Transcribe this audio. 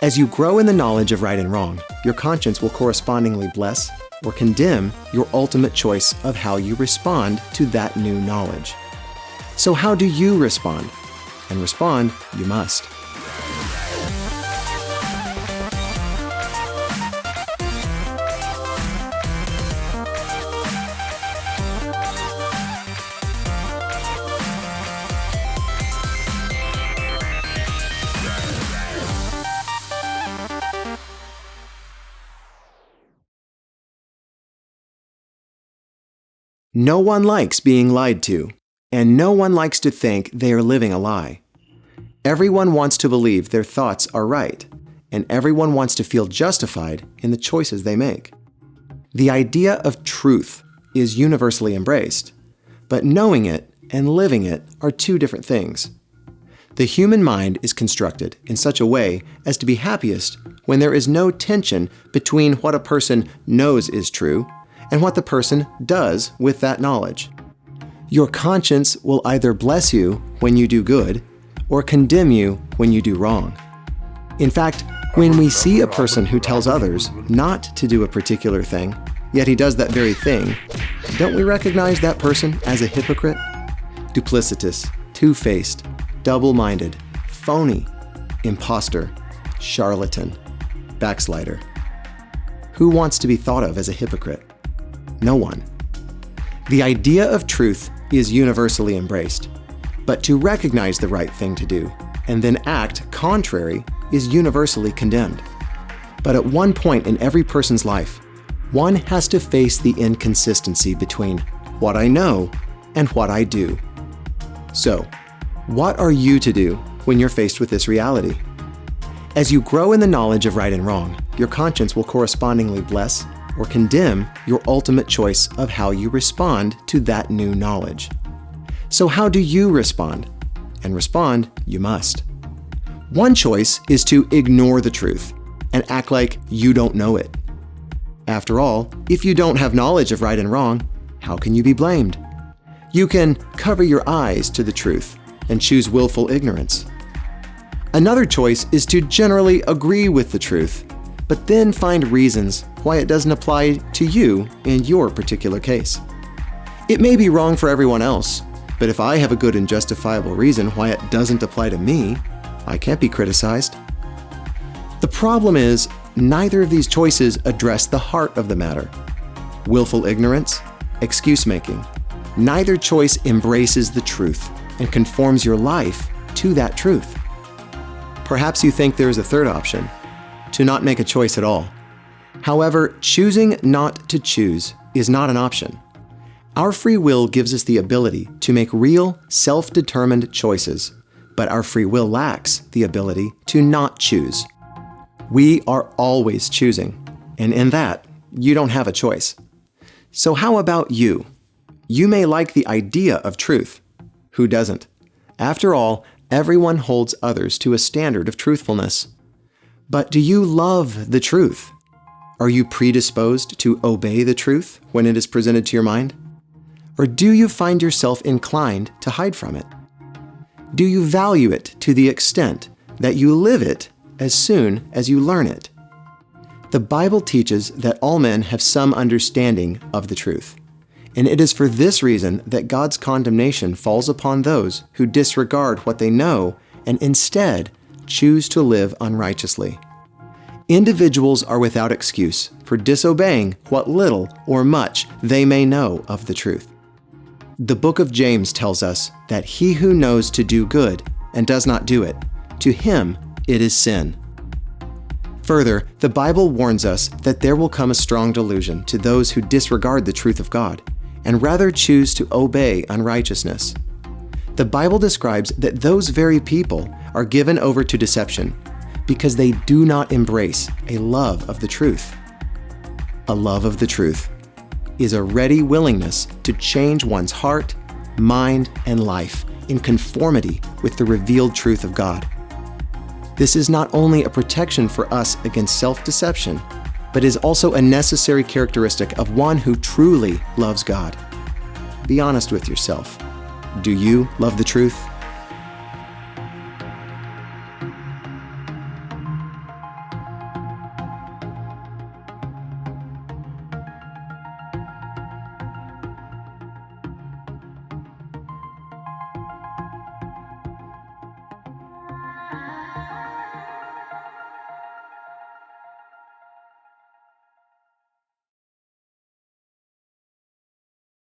As you grow in the knowledge of right and wrong, your conscience will correspondingly bless or condemn your ultimate choice of how you respond to that new knowledge. So how do you respond? And respond you must. No one likes being lied to, and no one likes to think they are living a lie. Everyone wants to believe their thoughts are right, and everyone wants to feel justified in the choices they make. The idea of truth is universally embraced, but knowing it and living it are two different things. The human mind is constructed in such a way as to be happiest when there is no tension between what a person knows is true and what the person does with that knowledge. Your conscience will either bless you when you do good or condemn you when you do wrong. In fact, when we see a person who tells others not to do a particular thing, yet he does that very thing, don't we recognize that person as a hypocrite? Duplicitous, two-faced, double-minded, phony, imposter, charlatan, backslider. Who wants to be thought of as a hypocrite? No one. The idea of truth is universally embraced, but to recognize the right thing to do and then act contrary is universally condemned. But at one point in every person's life, one has to face the inconsistency between what I know and what I do. So, what are you to do when you're faced with this reality? As you grow in the knowledge of right and wrong, your conscience will correspondingly bless or condemn your ultimate choice of how you respond to that new knowledge. So how do you respond? And respond you must. One choice is to ignore the truth and act like you don't know it. After all, if you don't have knowledge of right and wrong, how can you be blamed? You can cover your eyes to the truth and choose willful ignorance. Another choice is to generally agree with the truth, but then find reasons why it doesn't apply to you in your particular case. It may be wrong for everyone else, but if I have a good and justifiable reason why it doesn't apply to me, I can't be criticized. The problem is, neither of these choices address the heart of the matter. Willful ignorance, excuse-making. Neither choice embraces the truth and conforms your life to that truth. Perhaps you think there is a third option, to not make a choice at all. However, choosing not to choose is not an option. Our free will gives us the ability to make real, self-determined choices, but our free will lacks the ability to not choose. We are always choosing, and in that, you don't have a choice. So how about you? You may like the idea of truth. Who doesn't? After all, everyone holds others to a standard of truthfulness. But do you love the truth? Are you predisposed to obey the truth when it is presented to your mind? Or do you find yourself inclined to hide from it? Do you value it to the extent that you live it as soon as you learn it? The Bible teaches that all men have some understanding of the truth, and it is for this reason that God's condemnation falls upon those who disregard what they know and instead choose to live unrighteously. Individuals are without excuse for disobeying what little or much they may know of the truth. The book of James tells us that he who knows to do good and does not do it, to him it is sin. Further, the Bible warns us that there will come a strong delusion to those who disregard the truth of God and rather choose to obey unrighteousness. The Bible describes that those very people are given over to deception because they do not embrace a love of the truth. A love of the truth is a ready willingness to change one's heart, mind, and life in conformity with the revealed truth of God. This is not only a protection for us against self-deception, but is also a necessary characteristic of one who truly loves God. Be honest with yourself. Do you love the truth?